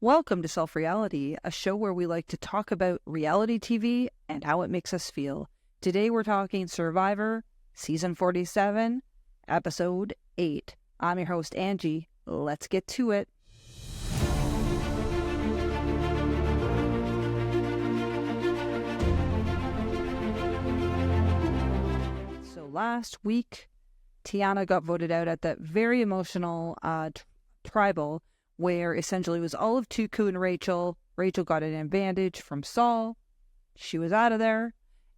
Welcome to Self Reality, a show where we like to talk about reality TV and how it makes us feel. Today we're talking Survivor, Season 47, Episode 8. I'm your host, Angie. Let's get to it. So last week, Tiana got voted out at that very emotional tribal where essentially it was all of Tuku and Rachel. Rachel got an advantage from Saul. She was out of there.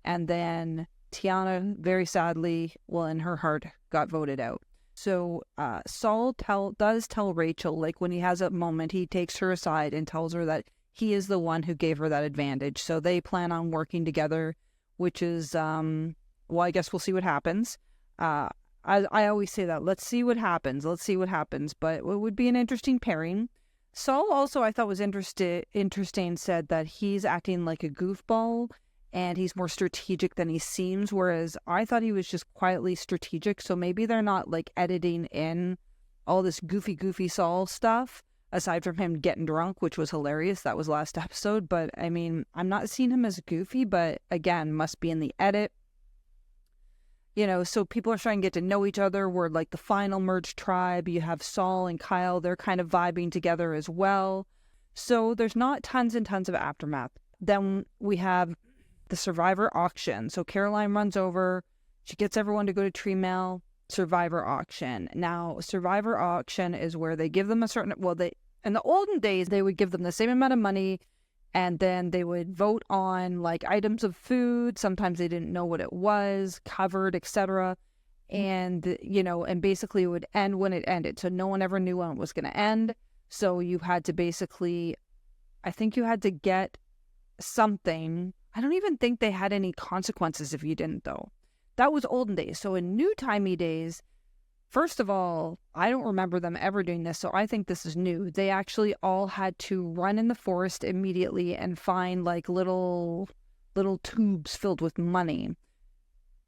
And then Tiana, very sadly, in her heart, got voted out. So Saul does tell Rachel, like when he has a moment, he takes her aside and tells her that he is the one who gave her that advantage. So they plan on working together, which is, I guess we'll see what happens. I always say that. Let's see what happens. But it would be an interesting pairing. Saul also, I thought was interesting, said that he's acting like a goofball and he's more strategic than he seems, whereas I thought he was just quietly strategic. So maybe they're not like editing in all this goofy Saul stuff, aside from him getting drunk, which was hilarious. That was last episode. But I mean, I'm not seeing him as goofy, but again, must be in the edit. You know, so people are trying to get to know each other. We're like the final merged tribe. You have Saul and Kyle. They're kind of vibing together as well. So there's not tons and tons of aftermath. Then we have the Survivor auction. So Caroline runs over. She gets everyone to go to Tree Mill. Survivor auction. Now, Survivor auction is where they give them a certain... in the olden days, they would give them the same amount of money and then they would vote on like items of food. Sometimes they didn't know what it was, covered, etc. And, you know, and basically it would end when it ended. So no one ever knew when it was going to end. So you had to basically, I think you had to get something. I don't even think they had any consequences if you didn't, though. That was olden days. So in new timey days, first of all, I don't remember them ever doing this, so I think this is new. They actually all had to run in the forest immediately and find like little tubes filled with money.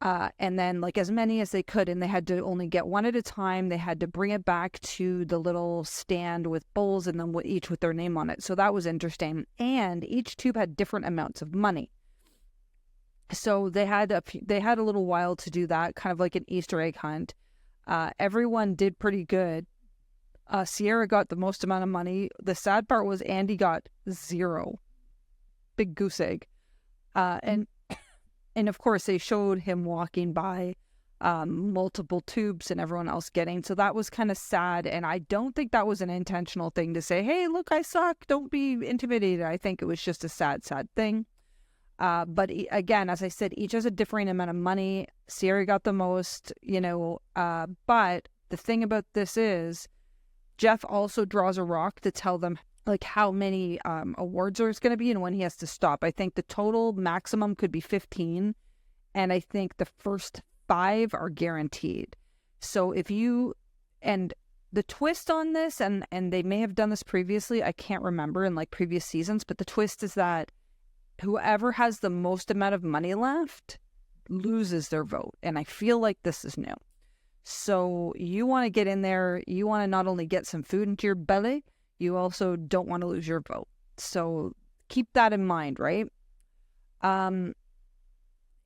And then like as many as they could, and they had to only get one at a time. They had to bring it back to the little stand with bowls and then each with their name on it. So that was interesting. And each tube had different amounts of money. So they had a little while to do that, kind of like an Easter egg hunt. Everyone did pretty good. Sierra got the most amount of money. The sad part was Andy got 0. Big goose egg. And of course they showed him walking by multiple tubes and everyone else getting. So that was kind of sad. And I don't think that was an intentional thing to say, hey, look, I suck. Don't be intimidated. I think it was just a sad thing. But again, as I said, each has a differing amount of money. Sierra got the most, you know, but the thing about this is Jeff also draws a rock to tell them like how many awards there's going to be and when he has to stop. I think the total maximum could be 15. And I think the first 5 are guaranteed. So and the twist on this, and they may have done this previously, I can't remember in like previous seasons, but the twist is that whoever has the most amount of money left loses their vote. And I feel like this is new. So you want to get in there. You want to not only get some food into your belly, you also don't want to lose your vote. So keep that in mind, right? And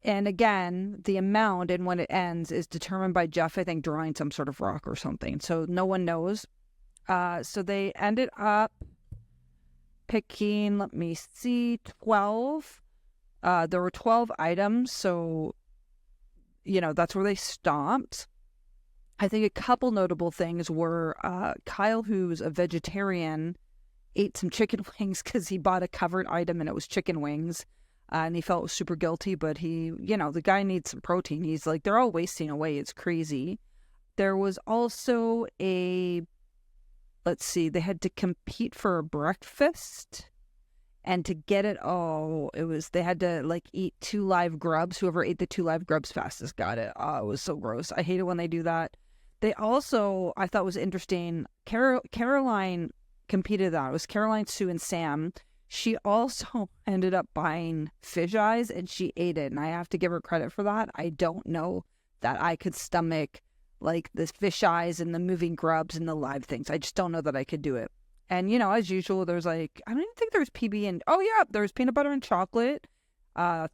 again, the amount and when it ends is determined by Jeff, I think, drawing some sort of rock or something. So no one knows. So they ended up picking, let me see, 12. There were 12 items, so, you know, that's where they stopped. I think a couple notable things were Kyle, who's a vegetarian, ate some chicken wings because he bought a covered item and it was chicken wings. And he felt super guilty, but the guy needs some protein. He's like, they're all wasting away. It's crazy. There was also they had to compete for a breakfast, and to get it all, they had to like eat 2 live grubs. Whoever ate the 2 live grubs fastest got it. Oh, it was so gross. I hate it when they do that. They also, I thought was interesting, Caroline competed that. It was Caroline, Sue, and Sam. She also ended up buying fish eyes and she ate it. And I have to give her credit for that. I don't know that I could stomach like the fish eyes and the moving grubs and the live things. I just don't know that I could do it. And, you know, as usual, there's like, I don't even think there's PB and, oh yeah, there's peanut butter and chocolate.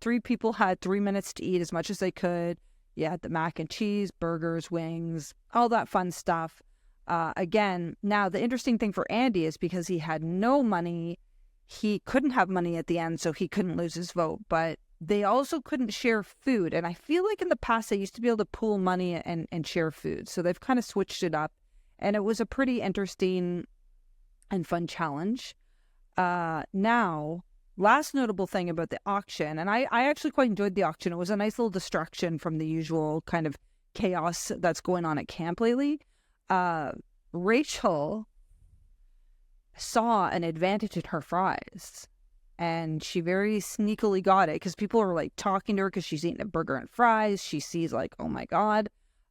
3 people had 3 minutes to eat as much as they could. You had the mac and cheese, burgers, wings, all that fun stuff. Again, now the interesting thing for Andy is because he had no money, he couldn't have money at the end, so he couldn't lose his vote. But they also couldn't share food. And I feel like in the past, they used to be able to pool money and share food. So they've kind of switched it up. And it was a pretty interesting and fun challenge. Now, last notable thing about the auction, and I actually quite enjoyed the auction. It was a nice little distraction from the usual kind of chaos that's going on at camp lately. Rachel saw an advantage in her fries, and she very sneakily got it because people were like talking to her because she's eating a burger and fries. She sees like, oh my God.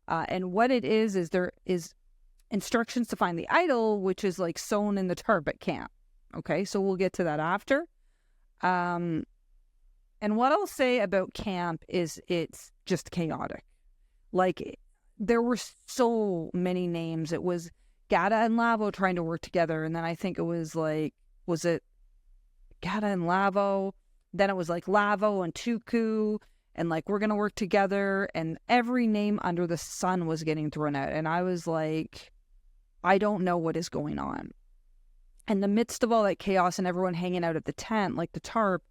And what it is there is instructions to find the idol, which is like sewn in the tarp at camp. Okay, so we'll get to that after. And what I'll say about camp is it's just chaotic. Like, there were so many names. It was Gata and Lavo trying to work together. And then I think it was like, was it Gata and Lavo? Then it was like Lavo and Tuku. And like, we're going to work together. And every name under the sun was getting thrown out. And I was like, I don't know what is going on. In the midst of all that chaos and everyone hanging out at the tent, like the tarp,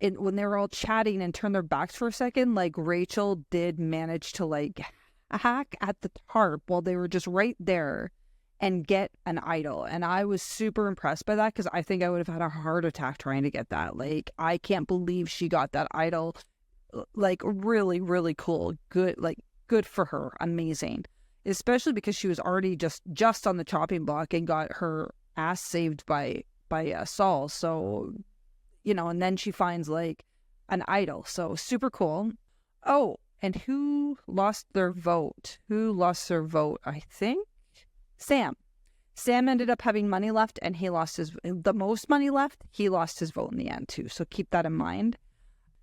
when they were all chatting and turned their backs for a second, like Rachel did manage to like hack at the tarp while they were just right there and get an idol. And I was super impressed by that because I think I would have had a heart attack trying to get that. Like, I can't believe she got that idol. Like, really, really cool. Good for her. Amazing. Especially because she was already just on the chopping block and got her ass saved by Saul. So, you know, and then she finds like an idol. So super cool. Oh, and who lost their vote? I think Sam. Sam ended up having money left, and he lost the most money left. He lost his vote in the end too. So keep that in mind.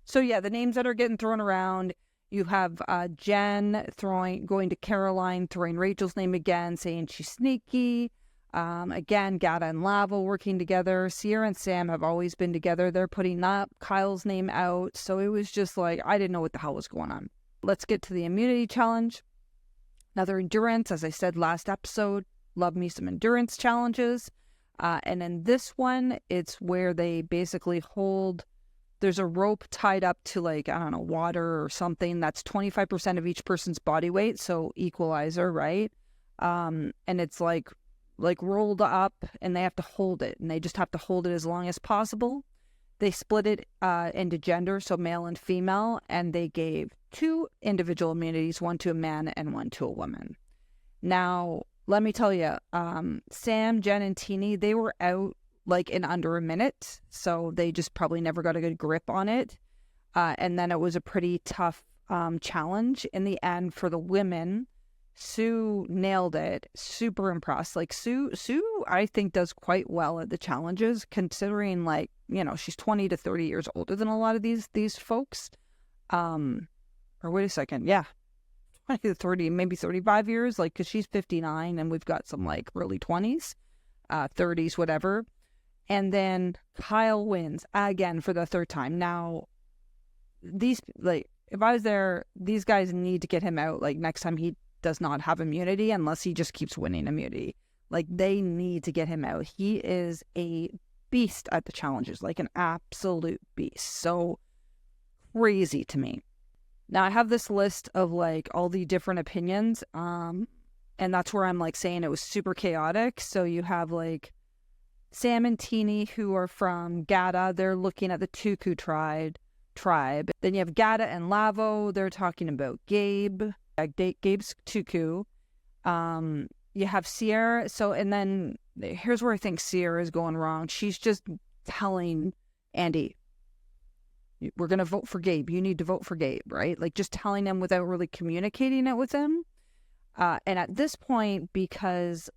So yeah, the names that are getting thrown around. You have Jen going to Caroline, throwing Rachel's name again, saying she's sneaky. Again, Gata and Lavo working together. Sierra and Sam have always been together. They're putting up Kyle's name out. So it was just like, I didn't know what the hell was going on. Let's get to the immunity challenge. Another endurance, as I said last episode, love me some endurance challenges. And in this one, it's where they basically there's a rope tied up to like, I don't know, water or something. That's 25% of each person's body weight. So equalizer, right? And it's like rolled up, and they have to hold it, and they just have to hold it as long as possible. They split it into gender, so male and female, and they gave 2 individual immunities, one to a man and one to a woman. Now, let me tell you, Sam, Jen, and Teeny, they were out like in under a minute, so they just probably never got a good grip on it. And then it was a pretty tough challenge in the end for the women. Sue nailed it. Super impressed. Like Sue, I think does quite well at the challenges, considering like, you know, she's 20 to 30 years older than a lot of these folks. Or wait a second. Yeah. 20 to 30, maybe 35 years, like, cause she's 59 and we've got some like early 20s, 30s, whatever. And then Kyle wins again for the 3rd time. Now, these, like, if I was there, these guys need to get him out. Like, next time he does not have immunity, unless he just keeps winning immunity. Like, they need to get him out. He is a beast at the challenges, like an absolute beast. So crazy to me. Now, I have this list of like all the different opinions. And that's where I'm like saying it was super chaotic. So you have like Sam and Teeny, who are from Gata. They're looking at the Tuku tribe. Then you have Gata and Lavo. They're talking about Gabe. Gabe's Tuku. You have Sierra. So, and then here's where I think Sierra is going wrong. She's just telling Andy, we're going to vote for Gabe. You need to vote for Gabe, right? Like, just telling him without really communicating it with him. And at this point, because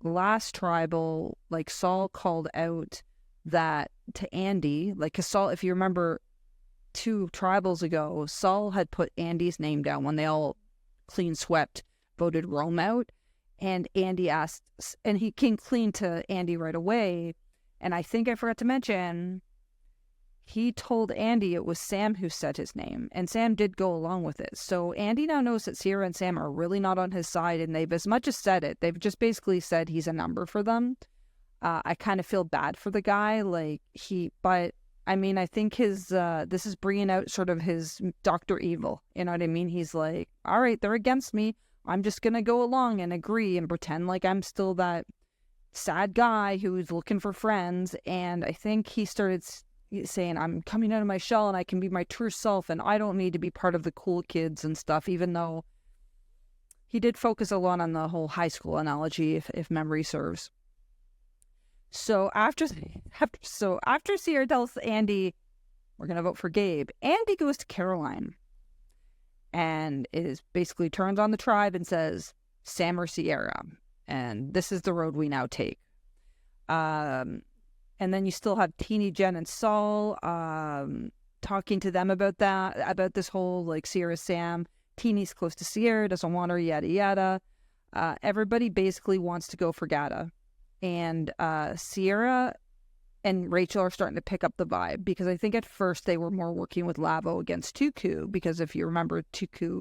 last tribal, like, Saul called out that to Andy, like, cause Saul, if you remember 2 tribals ago, Saul had put Andy's name down when they all clean swept, voted Rome out. And Andy asked, and he came clean to Andy right away. And I think I forgot to mention, he told Andy it was Sam who said his name, and Sam did go along with it. So Andy now knows that Ciara and Sam are really not on his side, and they've as much as said it. They've just basically said he's a number for them. I kind of feel bad for the guy, but I mean, I think this is bringing out sort of his Dr. Evil. You know what I mean? He's like, all right, they're against me. I'm just going to go along and agree and pretend like I'm still that sad guy who's looking for friends. And I think he started saying, I'm coming out of my shell and I can be my true self and I don't need to be part of the cool kids and stuff, even though he did focus a lot on the whole high school analogy, if memory serves. So after Ciara tells Andy, we're going to vote for Gabe, Andy goes to Caroline and basically turns on the tribe and says, Sam or Ciara. And this is the road we now take. And then you still have Teeny, Jen, and Saul talking to them about this whole, like, Ciara, Sam. Teeny's close to Ciara, doesn't want her, yada, yada. Everybody basically wants to go for Gata. And Ciara and Rachel are starting to pick up the vibe, because I think at first they were more working with Lavo against Tuku, because if you remember Tuku,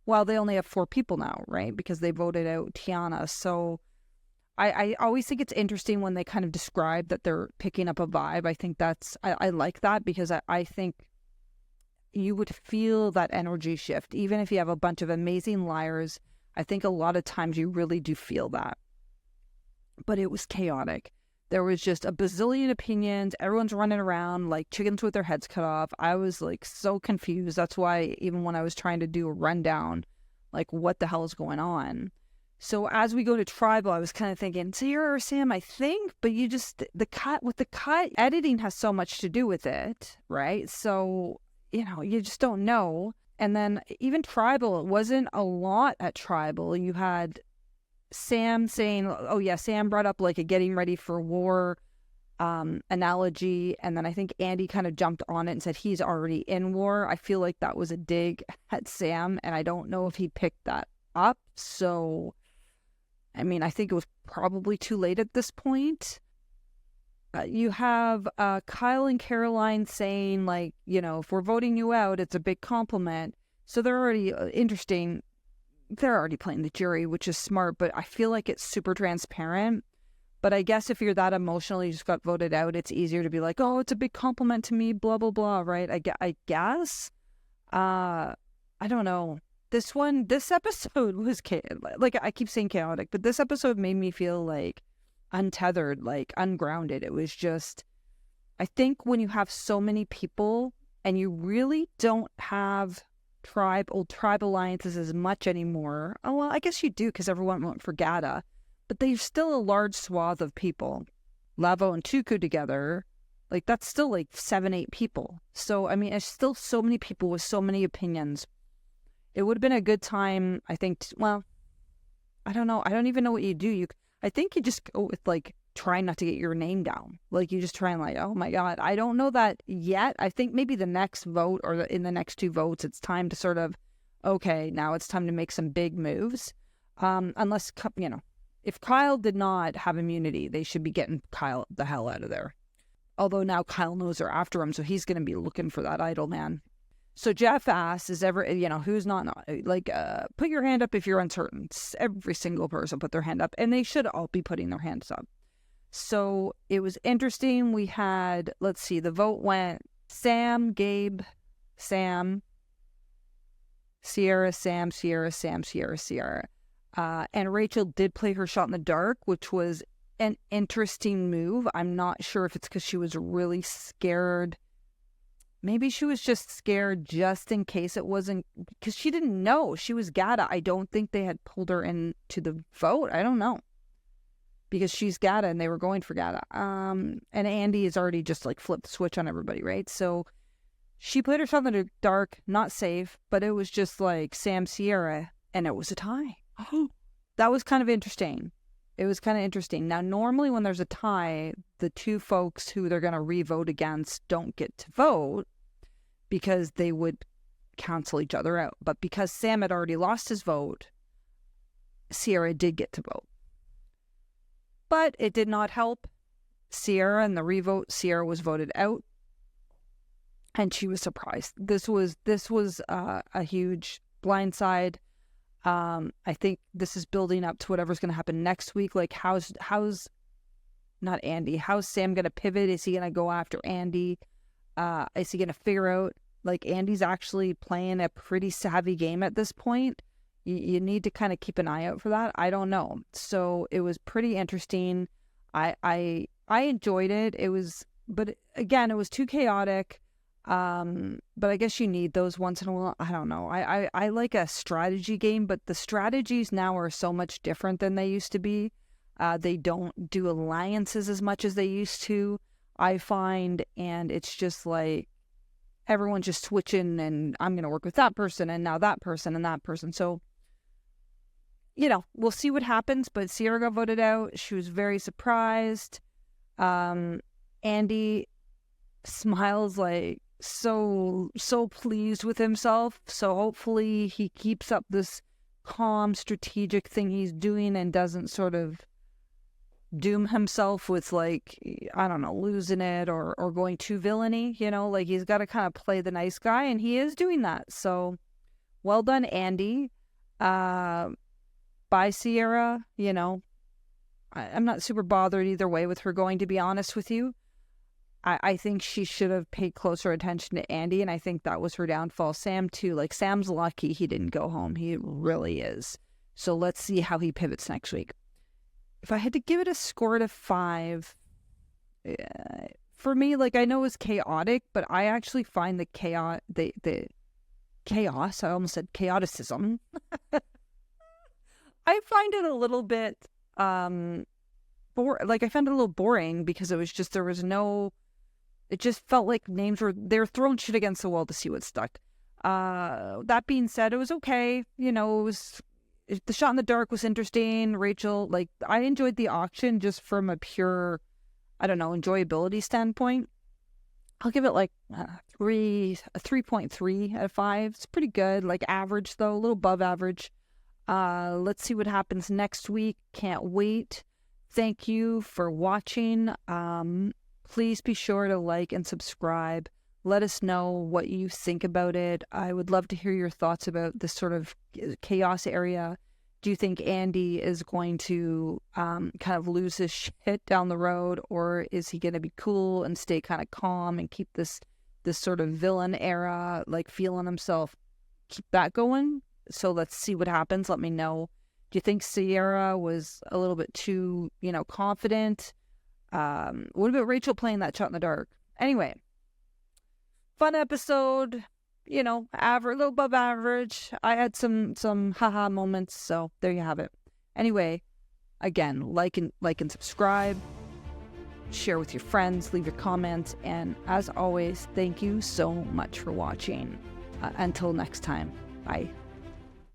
well, they only have 4 people now, right? Because they voted out Tiana. So I always think it's interesting when they kind of describe that they're picking up a vibe. I think I like that, because I think you would feel that energy shift. Even if you have a bunch of amazing liars, I think a lot of times you really do feel that. But it was chaotic. There was just a bazillion opinions. Everyone's running around like chickens with their heads cut off. I was like so confused. That's why even when I was trying to do a rundown, like, what the hell is going on? So as we go to tribal, I was kind of thinking, Ciara or Sam, I think, but the cut, editing has so much to do with it, right? So, you just don't know. And then even tribal, it wasn't a lot at tribal. You had Sam saying, oh yeah, Sam brought up like a getting ready for war analogy. And then I think Andy kind of jumped on it and said he's already in war. I feel like that was a dig at Sam, and I don't know if he picked that up. So, I mean, I think it was probably too late at this point. You have Kyle and Caroline saying, like, if we're voting you out, it's a big compliment. So they're already interesting. They're already playing the jury, which is smart, but I feel like it's super transparent. But I guess if you're that emotional, you just got voted out, it's easier to be like, oh, it's a big compliment to me, blah, blah, blah, right? I guess. I don't know. This episode was like, I keep saying chaotic, but this episode made me feel like untethered, like ungrounded. It was just, I think when you have so many people and you really don't have tribal alliances as much anymore. Oh, well, I guess you do, because everyone went for Gata, but there's still a large swath of people. Lavo and Tuku together, like, that's still like 7-8 people. So, I mean, it's still so many people with so many opinions. It would have been a good time, I think, well, I don't know. I don't even know what you do. I think you just go with, like, trying not to get your name down. Like, you just try and, like, oh my God, I don't know that yet. I think maybe the next vote or in the next 2 votes, it's time to sort of, okay, now it's time to make some big moves. Unless, if Kyle did not have immunity, they should be getting Kyle the hell out of there. Although now Kyle knows they're after him, so he's going to be looking for that idol man. So Jeff asks, who's not, like, put your hand up if you're uncertain. Every single person put their hand up, and they should all be putting their hands up. So it was interesting. We had, let's see, the vote went Sam, Gabe, Sam, Ciara, Sam, Ciara, Sam, Ciara, Ciara. And Rachel did play her shot in the dark, which was an interesting move. I'm not sure if it's because she was really scared. Maybe she was just scared just in case it wasn't, because she didn't know she was Gata. I don't think they had pulled her into the vote. I don't know. Because she's Gata and they were going for Gata. And Andy has already just like flipped the switch on everybody, right? So she played herself in the dark, not safe, but it was just like Sam, Ciara, and it was a tie. Oh, that was kind of interesting. It was kind of interesting. Now, normally when there's a tie, the 2 folks who they're going to re-vote against don't get to vote because they would cancel each other out. But because Sam had already lost his vote, Ciara did get to vote. But it did not help Ciara in the revote. Ciara was voted out, and she was surprised. This was a huge blindside. I think this is building up to whatever's going to happen next week. Like, how's not Andy? How's Sam going to pivot? Is he going to go after Andy? Is he going to figure out, like, Andy's actually playing a pretty savvy game at this point? You need to kind of keep an eye out for that. I don't know. So it was pretty interesting. I enjoyed it. But again, it was too chaotic. But I guess you need those once in a while. I don't know. I like a strategy game, but the strategies now are so much different than they used to be. They don't do alliances as much as they used to, I find, and it's just like everyone's just switching, and I'm going to work with that person, and now that person, and that person. So, we'll see what happens, but Ciara got voted out. She was very surprised. Andy smiles like so pleased with himself. So hopefully he keeps up this calm, strategic thing he's doing and doesn't sort of doom himself with, like, I don't know, losing it or going too villainy, like he's got to kind of play the nice guy, and he is doing that. So well done, Andy. Bye, Ciara. I'm not super bothered either way with her going, to be honest with you. I think she should have paid closer attention to Andy, and I think that was her downfall. Sam, too. Like, Sam's lucky he didn't go home. He really is. So let's see how he pivots next week. If I had to give it a score out of 5, for me, like, I know it was chaotic, but I actually find the chaos, I almost said chaoticism. I find it a little bit, I found it a little boring because it was just, it just felt like they were throwing shit against the wall to see what stuck. That being said, it was okay. The shot in the dark was interesting. Rachel, like, I enjoyed the auction just from a pure, I don't know, enjoyability standpoint. I'll give it like a 3.3 out of 5. It's pretty good, like average though, a little above average. Let's see what happens next week. Can't wait. Thank you for watching. Please be sure to like and subscribe. Let us know what you think about it. I would love to hear your thoughts about this sort of chaos area. Do you think Andy is going to kind of lose his shit down the road, or is he going to be cool and stay kind of calm and keep this sort of villain era, like, feeling himself, keep that going? So let's see what happens. Let me know. Do you think Ciara was a little bit too, confident? What about Rachel playing that shot in the dark? Anyway, fun episode, average, a little above average. I had some haha moments, so there you have it. Anyway, again, like and subscribe, share with your friends, leave your comments, and as always, thank you so much for watching. Until next time, bye.